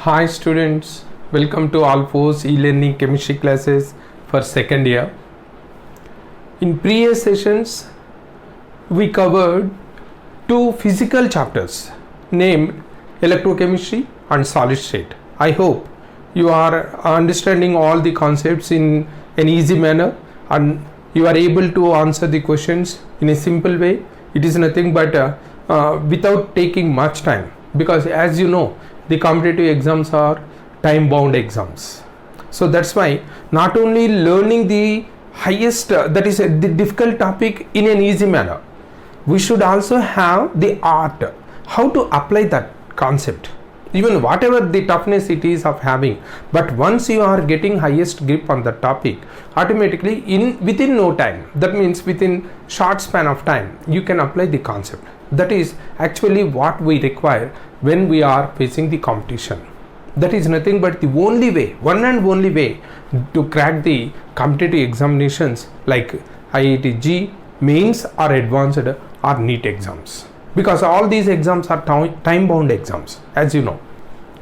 Hi students, welcome to Alphos e-learning chemistry classes for second year. In previous sessions, we covered two physical chapters named electrochemistry and solid state. I hope you are understanding all the concepts in an easy manner and you are able to answer the questions in a simple way. It is nothing but without taking much time, because as you know, the competitive exams are time bound exams. So that's why not only learning the highest that is the difficult topic in an easy manner, we should also have the art how to apply that concept, even whatever the toughness it is of having. But once you are getting highest grip on the topic, automatically within no time, that means within short span of time, you can apply the concept. That is actually what we require when we are facing the competition. That is nothing but the only way, one and only way to crack the competitive examinations like IIT JEE, mains or advanced or NEET exams, because all these exams are time bound exams, as you know.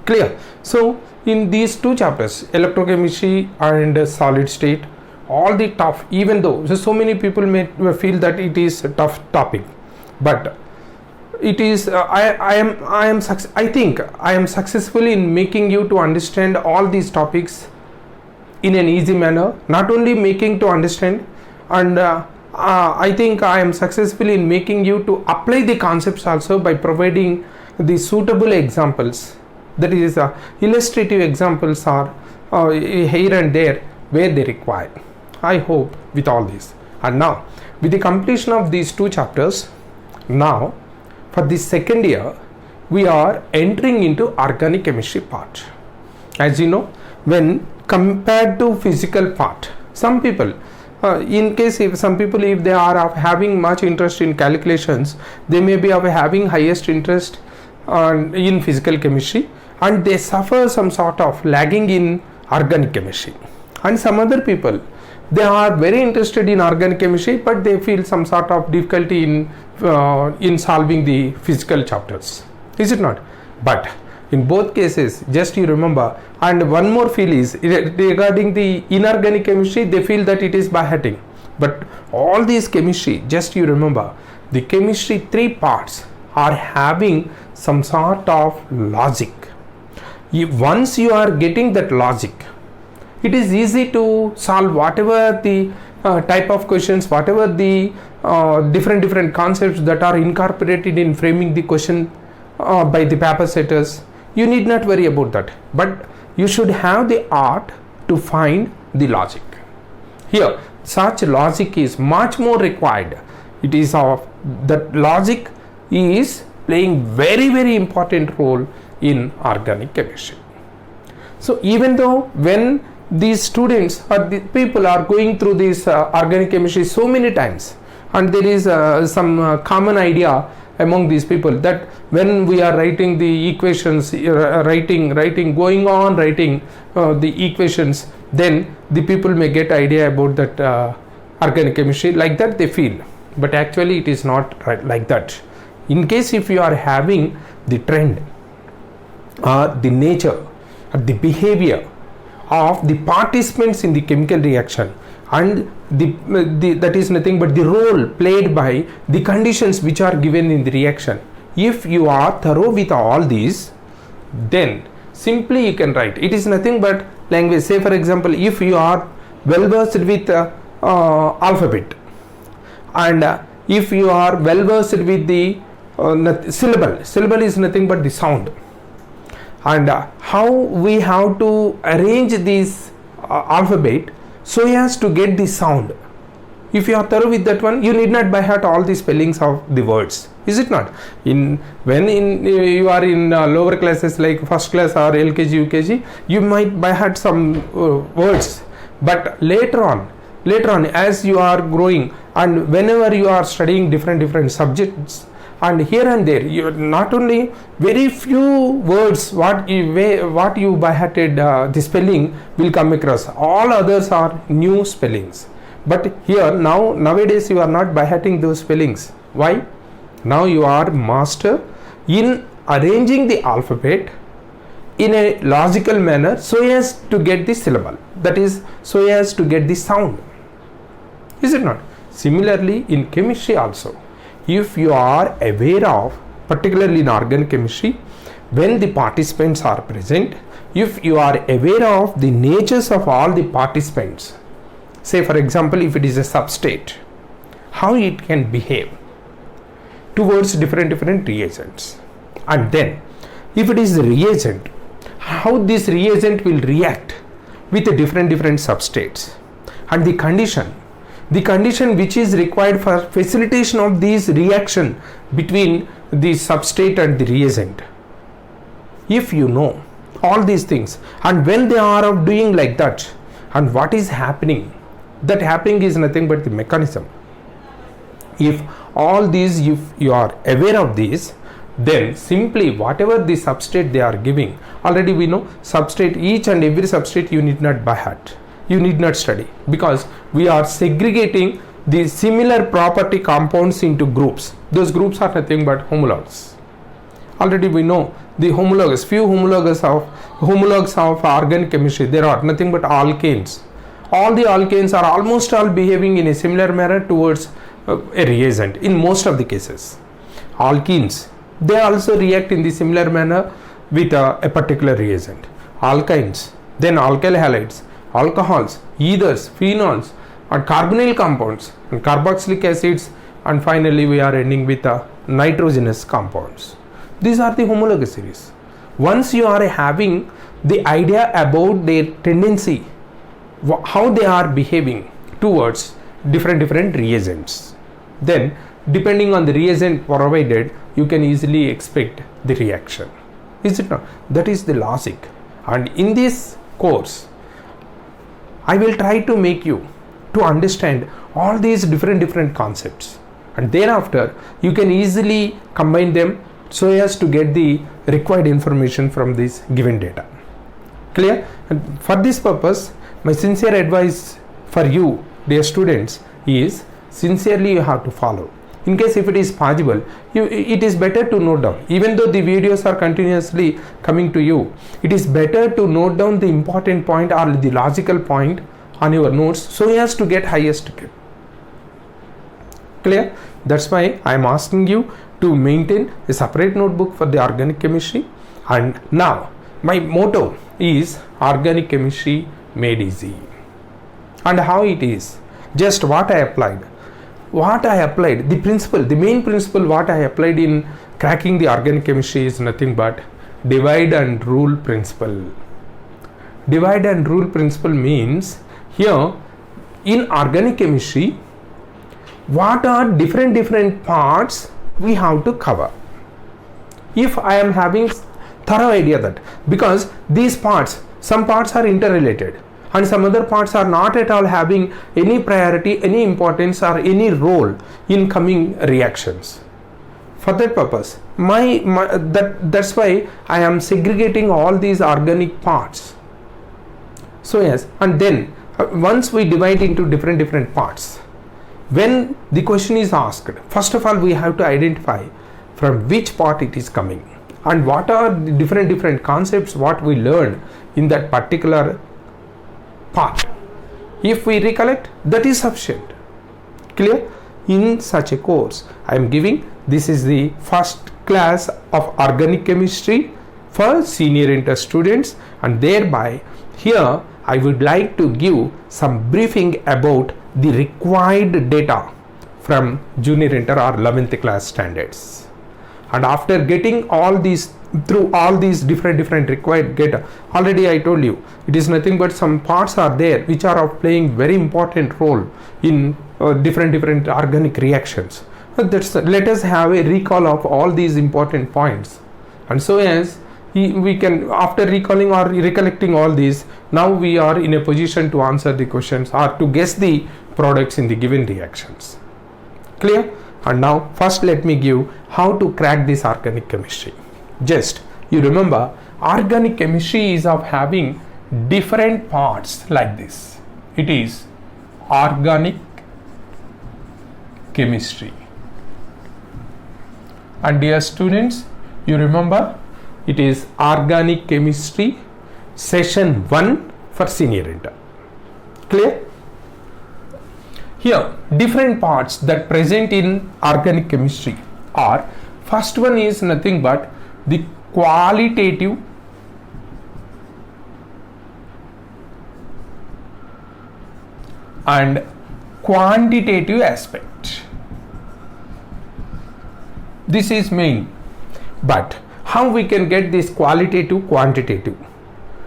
Clear? So in these two chapters, electrochemistry and solid state, all the tough, even though so many people may feel that it is a tough topic, but it is I think I am successful in making you to understand all these topics in an easy manner. Not only making to understand, and I think I am successful in making you to apply the concepts also by providing the suitable examples. That is illustrative examples are here and there where they require. I hope with all this. And now with the completion of these two chapters, now for the second year, we are entering into organic chemistry part. As you know, when compared to physical part, some people, in case if some people, if they are of having much interest in calculations, they may be of having highest interest in physical chemistry, and they suffer some sort of lagging in organic chemistry. And some other people, they are very interested in organic chemistry, but they feel some sort of difficulty in solving the physical chapters. Is it not? But in both cases, just you remember, and one more feel is regarding the inorganic chemistry, they feel that it is by heading. But all these chemistry, just you remember, the chemistry three parts are having some sort of logic. Once you are getting that logic, it is easy to solve whatever the type of questions, whatever the different concepts that are incorporated in framing the question by the paper setters. You need not worry about that, but you should have the art to find the logic. Here, such logic is much more required. It is that logic is playing very important role in organic chemistry. So even though when these students or the people are going through this organic chemistry so many times, and there is some common idea among these people that when we are writing the equations, going on writing the equations, then the people may get idea about that organic chemistry, like that they feel. But actually it is not right like that. In case if you are having the trend or the nature or the behavior of the participants in the chemical reaction, and that is nothing but the role played by the conditions which are given in the reaction. If you are thorough with all these, then simply you can write. It is nothing but language. Say for example, if you are well versed with alphabet, and if you are well versed with the syllable is nothing but the sound, and how we have to arrange this alphabet so as to get the sound. If you are thorough with that one, you need not by heart all the spellings of the words. Is it not? When you are in lower classes like first class or LKG, UKG, you might by heart some words. But later on, as you are growing and whenever you are studying different subjects, and here and there, you not only very few words what you by hearted the spelling will come across. All others are new spellings. But here nowadays you are not by hearting those spellings. Why? Now you are master in arranging the alphabet in a logical manner so as to get the syllable, that is so as to get the sound, is it not? Similarly in chemistry also, if you are aware of, particularly in organic chemistry, when the participants are present, if you are aware of the natures of all the participants, say for example if it is a substrate, how it can behave towards different reagents, and then if it is the reagent, how this reagent will react with the different substrates, and the condition which is required for facilitation of this reaction between the substrate and the reagent. If you know all these things, and when they are doing like that, and what is happening, that happening is nothing but the mechanism. If all these, if you are aware of these, then simply whatever the substrate they are giving, already we know substrate, each and every substrate you need not by heart, you need not study, because we are segregating the similar property compounds into groups. Those groups are nothing but homologs. Already we know the homologs, few homologs of organic chemistry, there are nothing but alkanes. All the alkanes are almost all behaving in a similar manner towards a reagent in most of the cases. Alkenes, they also react in the similar manner with a particular reagent. Alkynes, then alkyl halides, alcohols, ethers, phenols, and carbonyl compounds, and carboxylic acids, and finally we are ending with nitrogenous compounds. These are the homologous series. Once you are having the idea about their tendency, how they are behaving towards different reagents, then depending on the reagent provided, you can easily expect the reaction, is it not? That is the logic. And in this course I will try to make you to understand all these different concepts, and thereafter you can easily combine them so as to get the required information from this given data. Clear? And for this purpose, my sincere advice for you, dear students, is sincerely you have to follow. In case if it is possible, it is better to note down. Even though the videos are continuously coming to you, it is better to note down the important point or the logical point on your notes so as to get highest grade. Clear? That's why I am asking you to maintain a separate notebook for the organic chemistry. And now my motto is organic chemistry made easy. And how it is? Just what I applied. The principle, the main principle what I applied in cracking the organic chemistry is nothing but divide and rule principle. Divide and rule principle means here in organic chemistry, what are different parts we have to cover. If I am having thorough idea that, because these parts, some parts are interrelated and some other parts are not at all having any priority, any importance or any role in coming reactions. For that purpose, that's why I am segregating all these organic parts. So yes, and then once we divide into different parts, when the question is asked, first of all we have to identify from which part it is coming and what are the different concepts what we learned in that particular part. If we recollect, that is sufficient. Clear? In such a course I am giving, this is the first class of organic chemistry for senior inter students, and thereby here I would like to give some briefing about the required data from junior inter or 11th class standards. And after getting all these, through all these different required data, already I told you it is nothing but some parts are there which are of playing very important role in different organic reactions. Let us have a recall of all these important points, and so as we can, after recalling or recollecting all these, now we are in a position to answer the questions or to guess the products in the given reactions. Clear? And now first let me give how to crack this organic chemistry. Just you remember, organic chemistry is of having different parts like this. It is organic chemistry. And dear students, you remember It is Organic Chemistry Session 1 for Senior Intern. Clear? Here, different parts that present in organic chemistry are, first one is nothing but the qualitative and quantitative aspect. This is main. But how we can get this qualitative, quantitative?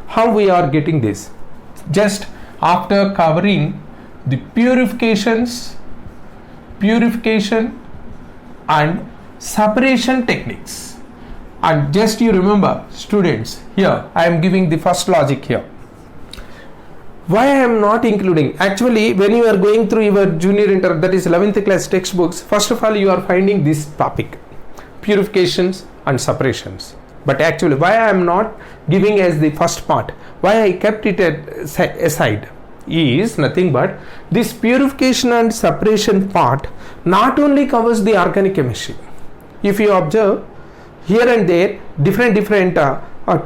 How we are getting this? Just after covering the purification and separation techniques. And just you remember, students, here I am giving the first logic here. Why I am not including? Actually, when you are going through your junior intern, that is 11th class textbooks, first of all you are finding this topic, purifications and separations. But actually, why I am not giving as the first part, why I kept it aside, is nothing but this purification and separation part not only covers the organic chemistry. If you observe here and there different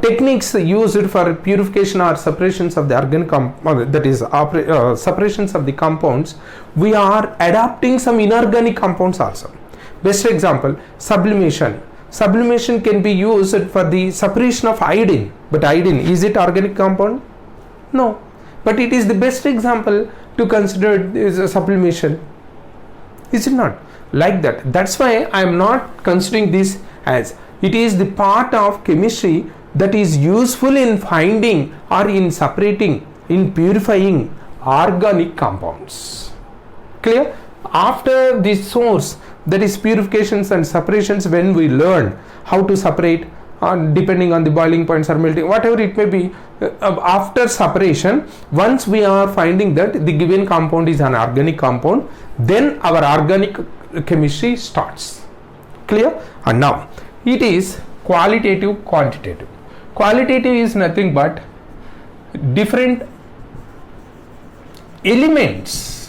techniques used for purification or separations of the organic separations of the compounds, we are adapting some inorganic compounds also. Best example, sublimation. Sublimation can be used for the separation of iodine, but iodine, is it organic compound? No. But it is the best example to consider as a sublimation. Is it not? Like that. That's why I am not considering this as it is the part of chemistry that is useful in finding or in separating, in purifying organic compounds. Clear? After this source, that is purifications and separations, when we learn how to separate depending on the boiling points or melting, whatever it may be, after separation, once we are finding that the given compound is an organic compound, then our organic chemistry starts. Clear? And now it is qualitative, quantitative. Qualitative is nothing but different elements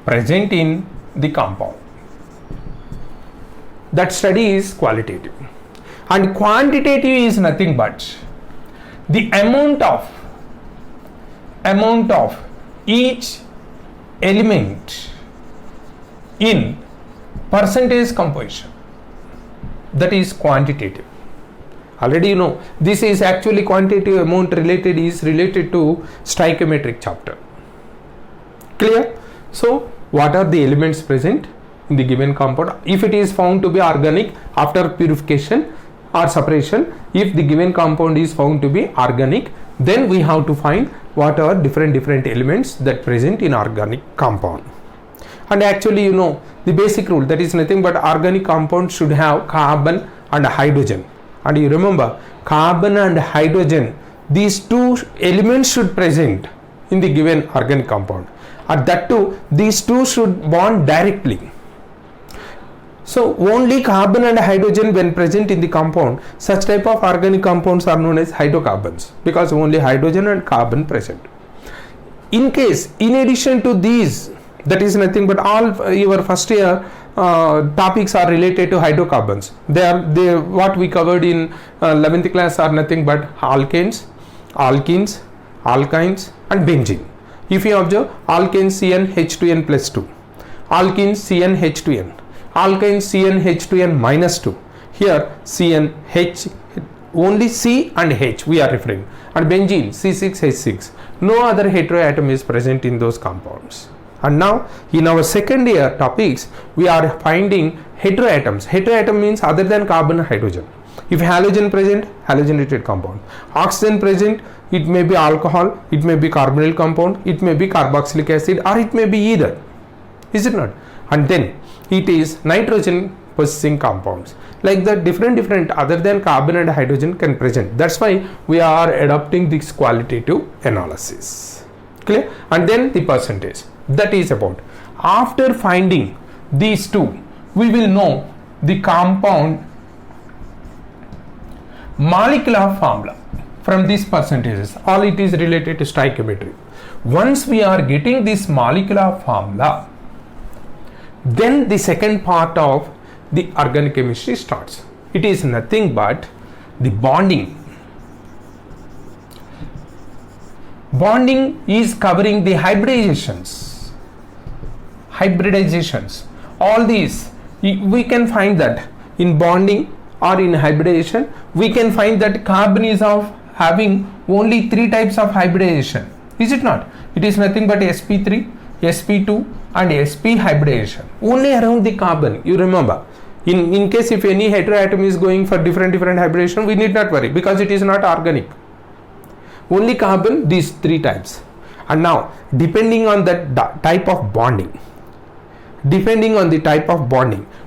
present in the compound. That study is qualitative. And quantitative is nothing but the amount of each element in percentage composition. That is quantitative. Already you know, this is actually quantitative amount is related to stoichiometric chapter. Clear? So what are the elements present in the given compound? If it is found to be organic after purification or separation, if the given compound is found to be organic, then we have to find what are different elements that present in organic compound. And actually, you know, the basic rule, that is nothing but organic compound should have carbon and hydrogen. And you remember, carbon and hydrogen, these two elements should present in the given organic compound. And that too, these two should bond directly. So only carbon and hydrogen when present in the compound, such type of organic compounds are known as hydrocarbons, because only hydrogen and carbon present. In case, in addition to these, that is nothing but all your first year topics are related to hydrocarbons. They what we covered in 11th class are nothing but alkanes, alkenes, alkynes and benzene. If you observe, alkanes CnH2n plus 2, alkenes CnH2n, alkynes CnH2n minus 2. Here CnH, only C and H we are referring, and benzene C6H6. No other heteroatom is present in those compounds. And now in our second year topics, we are finding heteroatoms. Heteroatom means other than carbon and hydrogen. If halogen present, halogenated compound. Oxygen present, it may be alcohol, it may be carbonyl compound, it may be carboxylic acid, or it may be either. Is it not? And then it is nitrogen possessing compounds. Like that, different other than carbon and hydrogen can present. That's why we are adopting this qualitative analysis. Clear? And then the percentage. That is about, after finding these two, we will know the compound molecular formula from these percentages. All it is related to stoichiometry. Once we are getting this molecular formula, then the second part of the organic chemistry starts. It is nothing but the bonding. Bonding is covering the hybridizations. All these, we can find that in bonding or in hybridization, we can find that carbon is of having only 3 types of hybridization. Is it not? It is nothing but sp3, sp2 and sp hybridization. Only around the carbon, you remember. In case if any heteroatom is going for different hybridization, we need not worry because it is not organic. Only carbon, these 3 types. And now, depending on that type of bonding,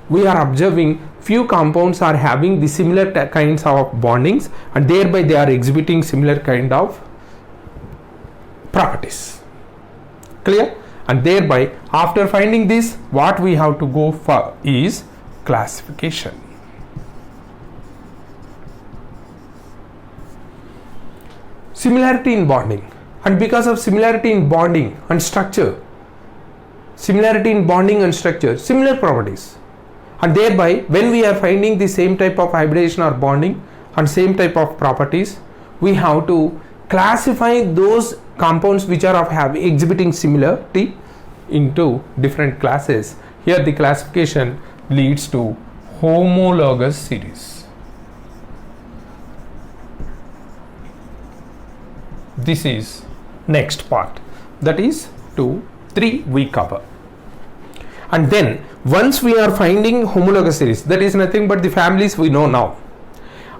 we are observing few compounds are having the similar kinds of bondings, and thereby they are exhibiting similar kind of properties. Clear? And thereby, after finding this, what we have to go for is classification. Similarity in bonding, and because of similarity in bonding and structure, similar properties, and thereby when we are finding the same type of hybridization or bonding and same type of properties, we have to classify those compounds which are of exhibiting similarity into different classes. Here the classification leads to homologous series. This is next part, that is 2, 3 we cover. And then once we are finding homologous series, that is nothing but the families we know now.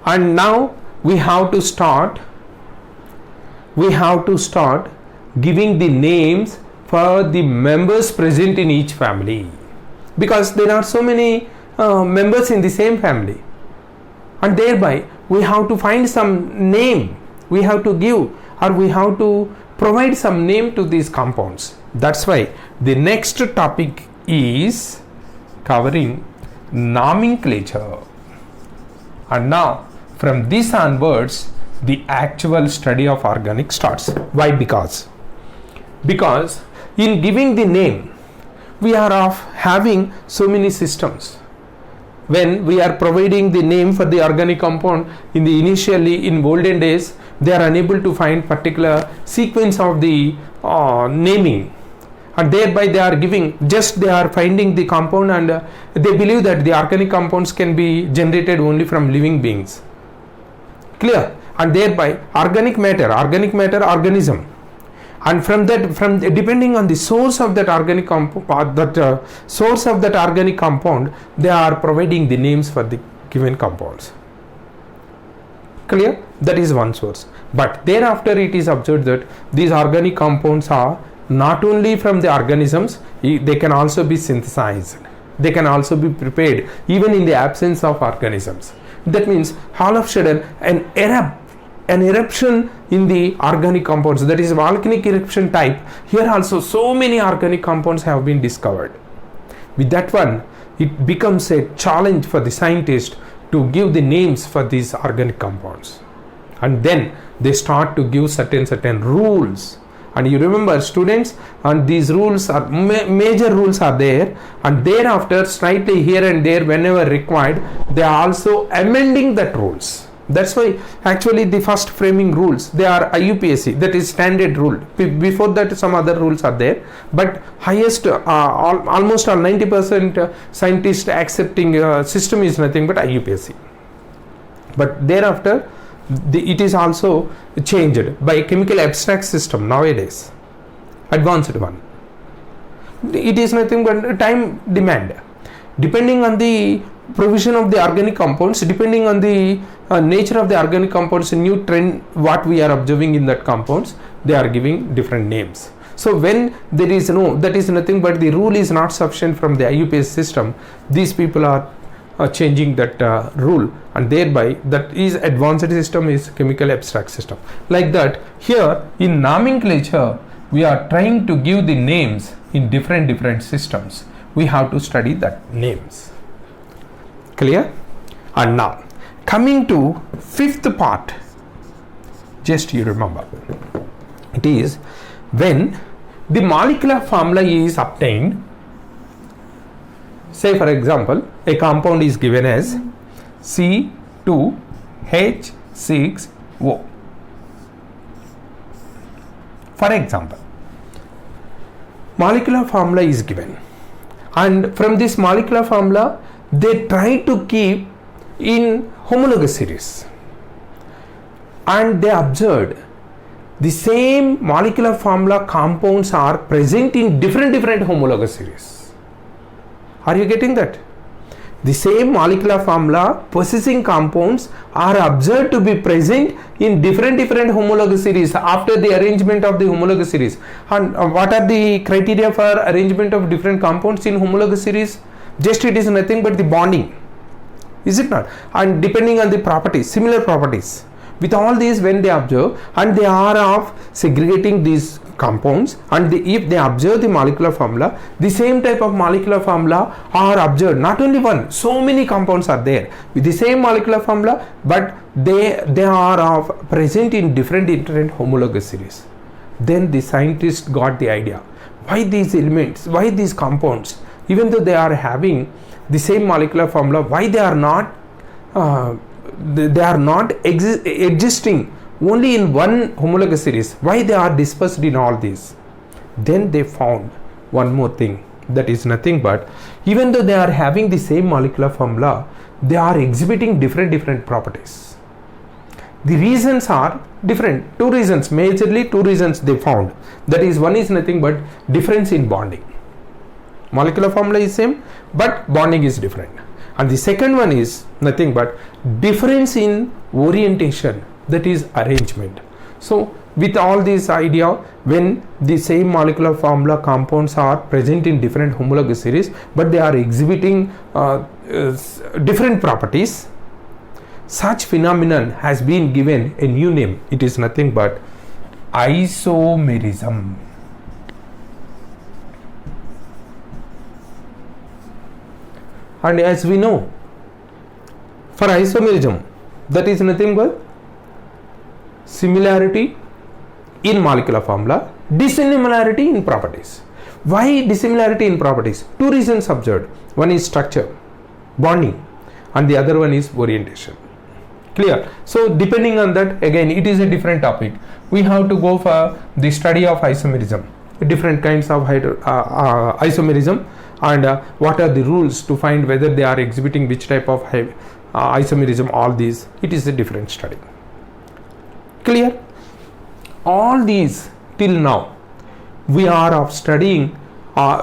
And now we have to start giving the names for the members present in each family, because there are so many members in the same family, and thereby we have to find some name, we have to give, or we have to provide some name to these compounds. That's why the next topic is covering nomenclature. And now from this onwards, the actual study of organic starts. Why? Because in giving the name, we are of having so many systems. When we are providing the name for the organic compound, initially in olden days, they are unable to find particular sequence of the naming, and thereby they are finding the compound, and they believe that the organic compounds can be generated only from living beings. Clear? And thereby organic matter, organism, and from depending on the source of that organic compound, they are providing the names for the given compounds. Clear? That is one source. But thereafter it is observed that these organic compounds are not only from the organisms, they can also be synthesized, they can also be prepared even in the absence of organisms. That means all of a sudden an eruption in the organic compounds, that is volcanic eruption type, here also so many organic compounds have been discovered. With that one, it becomes a challenge for the scientist to give the names for these organic compounds, and then they start to give certain rules. And you remember, students, and these rules are major rules are there, and thereafter slightly here and there whenever required, they are also amending that rules. That's why actually the first framing rules, they are IUPAC, that is standard rule. Before that some other rules are there, but highest almost 90% scientists accepting system is nothing but IUPAC. But thereafter it is also changed by chemical abstract system nowadays, advanced one. It is nothing but time demand, depending on the provision of the organic compounds, depending on the nature of the organic compounds, new trend what we are observing in that compounds, they are giving different names. So when there is that is nothing but the rule is not sufficient from the IUPAC system, these people are changing that rule, and thereby that is advanced system is chemical abstract system. Like that, here in nomenclature we are trying to give the names in different systems. We have to study that names. Clear? And now coming to fifth part, just you remember, it is when the molecular formula is obtained. Say for example, a compound is given as C2H6O. For example, molecular formula is given, and from this molecular formula they try to keep in homologous series, and they observed the same molecular formula compounds are present in different homologous series. Are you getting that? The same molecular formula possessing compounds are observed to be present in different homologous series after the arrangement of the homologous series. And what are the criteria for arrangement of different compounds in homologous series? Just it is nothing but the bonding, is it not? And depending on the properties, similar properties. With all these, when they observe, and they are of segregating these compounds, and if they observe the molecular formula, the same type of molecular formula are observed. Not only one, so many compounds are there with the same molecular formula, but they are of present in different homologous series. Then the scientists got the idea, why these elements, why these compounds, even though they are having the same molecular formula, why they are not existing only in one homologous series, why they are dispersed in all these. Then they found one more thing, that is nothing but, even though they are having the same molecular formula, they are exhibiting different properties. The reasons are different. Two reasons, majorly two reasons they found. That is, one is nothing but difference in bonding. Molecular formula is same, but bonding is different. And the second one is nothing but difference in orientation, that is arrangement. So with all this idea, when the same molecular formula compounds are present in different homologous series, but they are exhibiting different properties, such phenomenon has been given a new name. It is nothing but isomerism. And as we know, for isomerism, that is nothing but similarity in molecular formula, dissimilarity in properties. Why dissimilarity in properties? Two reasons observed. One is structure, bonding, and the other one is orientation. Clear? So depending on that, again it is a different topic. We have to go for the study of isomerism, different kinds of isomerism, and what are the rules to find whether they are exhibiting which type of isomerism, all these. It is a different study. Clear? All these till now we are of studying,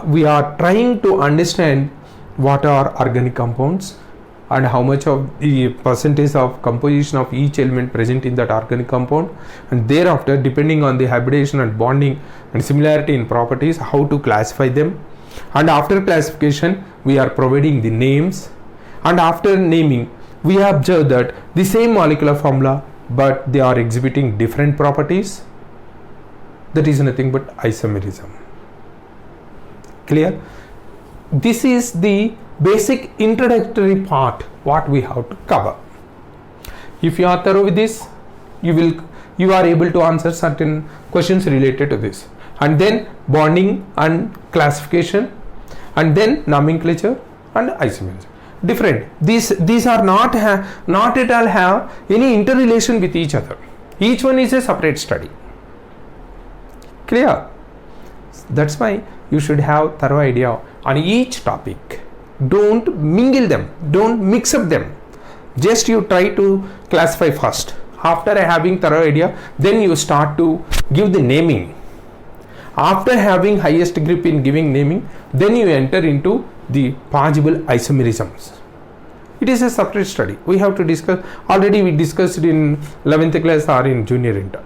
we are trying to understand what are organic compounds and how much of the percentage of composition of each element present in that organic compound, and thereafter depending on the hybridization and bonding and similarity in properties, how to classify them. And after classification we are providing the names, and after naming we observe that the same molecular formula but they are exhibiting different properties. That is nothing but isomerism. Clear? This is the basic introductory part what we have to cover. If you are thorough with this, you are able to answer certain questions related to this, and then bonding and classification, and then nomenclature and isomerism. Different. These are not at all have any interrelation with each other. Each one is a separate study. Clear? That's why you should have thorough idea on each topic. Don't mingle them, don't mix up them. Just you try to classify first. After having thorough idea, then you start to give the naming. After having highest grip in giving naming, then you enter into the possible isomerisms. It is a separate study. We have to discuss. Already we discussed in 11th class or in junior intern.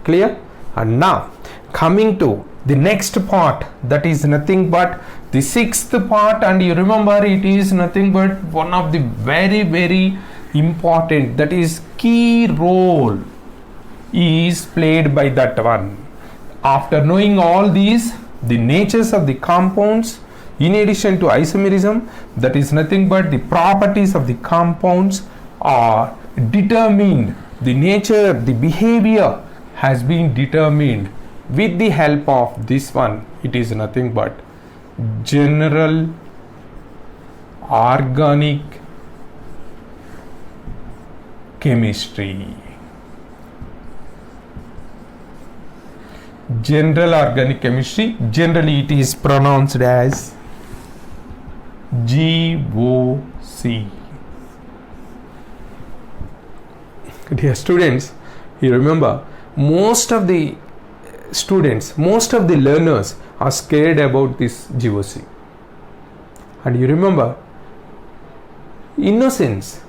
Clear? And now coming to the next part, that is nothing but the sixth part, and you remember it is nothing but one of the very important, that is key role is played by that one. After knowing all these, the natures of the compounds, in addition to isomerism, that is nothing but the properties of the compounds are determined. The nature, the behavior has been determined with the help of this one. It is nothing but general organic chemistry. General organic chemistry, generally it is pronounced as GOC. Dear students, you remember, most of the students, most of the learners are scared about this GOC. And you remember, innocently,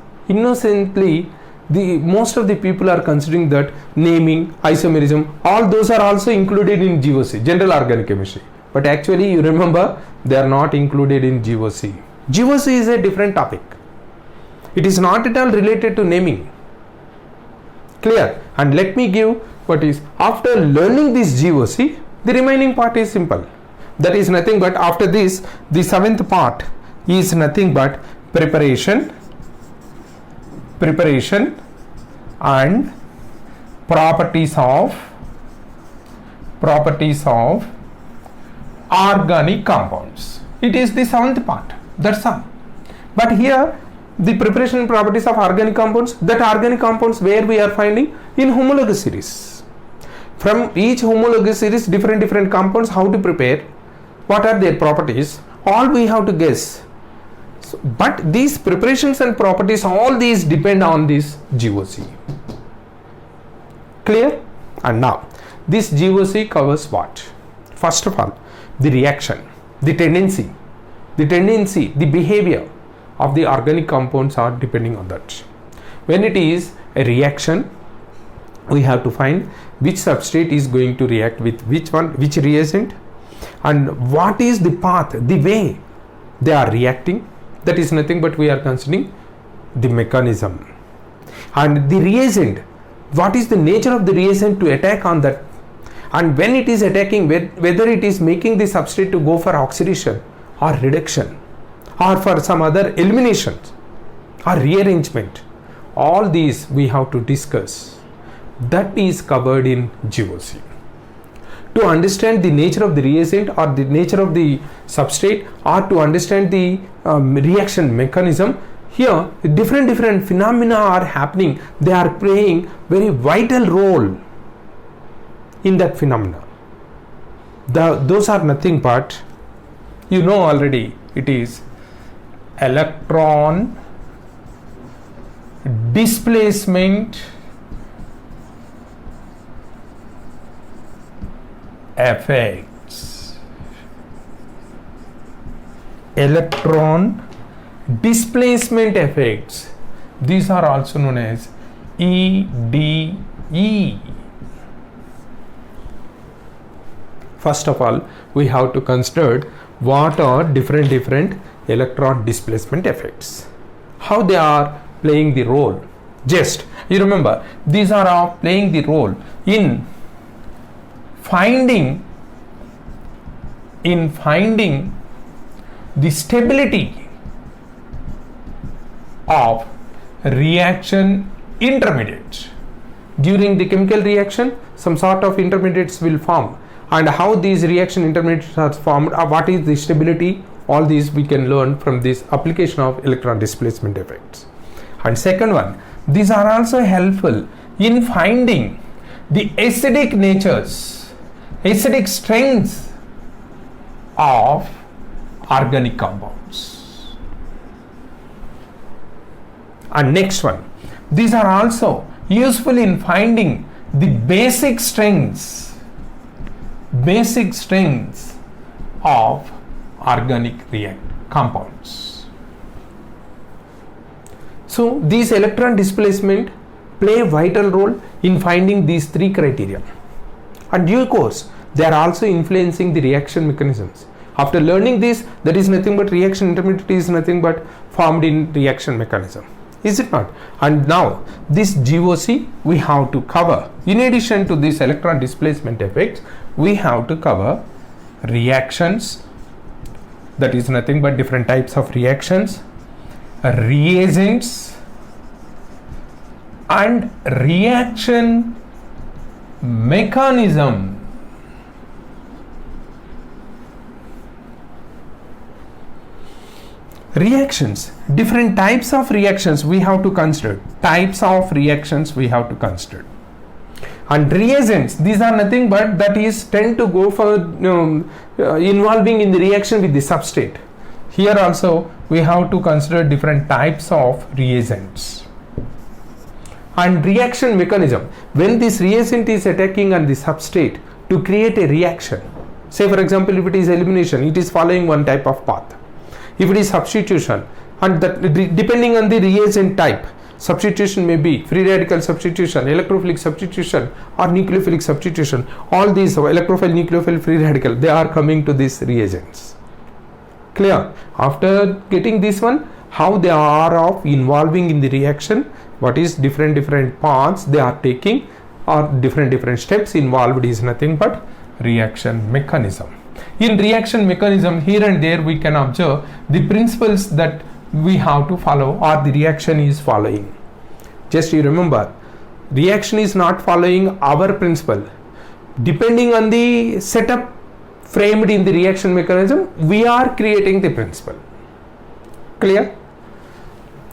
most of the people are considering that naming, isomerism, all those are also included in GOC, general organic chemistry. But actually, you remember, they are not included in GOC. GOC is a different topic. It is not at all related to naming. Clear? And let me give what is, after learning this GOC, the remaining part is simple. That is nothing but, after this, the 7th part is nothing but preparation and properties of organic compounds. It is the 7th part, that's all. But here the preparation and properties of organic compounds, that organic compounds where we are finding in homologous series. From each homologous series, different compounds, how to prepare, what are their properties, all we have to guess. So, but these preparations and properties, all these depend on this GOC. Clear? And now this GOC covers what? First of all, the reaction, the tendency, the behavior of the organic compounds are depending on that. When it is a reaction, we have to find which substrate is going to react with which reagent, and what is the path, the way they are reacting. That is nothing but we are considering the mechanism. And the reagent, what is the nature of the reagent to attack on that, and when it is attacking, whether it is making the substrate to go for oxidation or reduction or for some other elimination or rearrangement. All these we have to discuss. That is covered in GOC. To understand the nature of the reagent or the nature of the substrate, or to understand the reaction mechanism, here different phenomena are happening. They are playing very vital role in that phenomena. Those are nothing but, you know already, it is electron displacement effects. Electron displacement effects, these are also known as EDE. First of all, we have to consider what are different electron displacement effects, how they are playing the role. Just you remember, these are all playing the role in finding the stability of reaction intermediates. During the chemical reaction, some sort of intermediates will form, and how these reaction intermediates are formed, what is the stability, all these we can learn from this application of electron displacement effects. And second one, these are also helpful in finding the acidic natures, acidic strengths of organic compounds. And next one, these are also useful in finding the basic strengths of organic compounds. So these electron displacement play a vital role in finding these three criteria, and due course they are also influencing the reaction mechanisms. After learning this, there is nothing but reaction intermediate is nothing but formed in reaction mechanism, is it not? And now this GOC we have to cover. In addition to this electron displacement effects, we have to cover reactions, that is nothing but different types of reactions, reagents, and reaction mechanism. Reactions, different types of reactions we have to consider. Types of reactions we have to consider. And reagents, these are nothing but that is tend to go for involving in the reaction with the substrate. Here also we have to consider different types of reagents. And reaction mechanism, when this reagent is attacking on the substrate to create a reaction. Say for example, if it is elimination, it is following one type of path. If it is substitution, and that depending on the reagent type, substitution may be free radical substitution, electrophilic substitution, or nucleophilic substitution. All these electrophile, nucleophile, free radical, they are coming to these reagents. Clear? After getting this one, how they are of involving in the reaction, what is different paths they are taking, or different steps involved is nothing but reaction mechanism. In reaction mechanism, here and there we can observe the principles that we have to follow or the reaction is following. Just you remember, reaction is not following our principle. Depending on the setup framed in the reaction mechanism, we are creating the principle. Clear?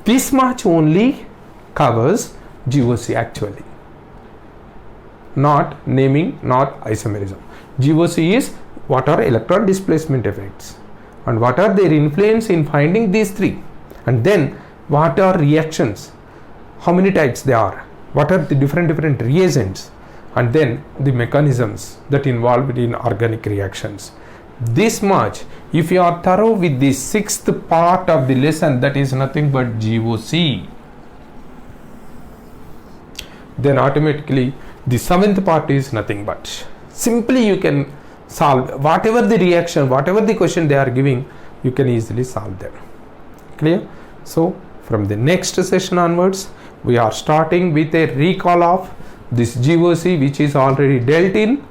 This much only covers GOC actually. Not naming, not isomerism. GOC is what are electron displacement effects and what are their influence in finding these three, and then what are reactions, how many types they are, what are the different reagents, and then the mechanisms that involved in organic reactions. This much, if you are thorough with the sixth part of the lesson, that is nothing but GOC, then automatically the seventh part is nothing but simply you can solve whatever the reaction, whatever the question they are giving, you can easily solve them. Clear? So from the next session onwards, we are starting with a recall of this GOC, which is already dealt in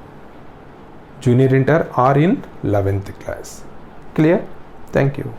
junior inter or in 11th class. Clear? Thank you.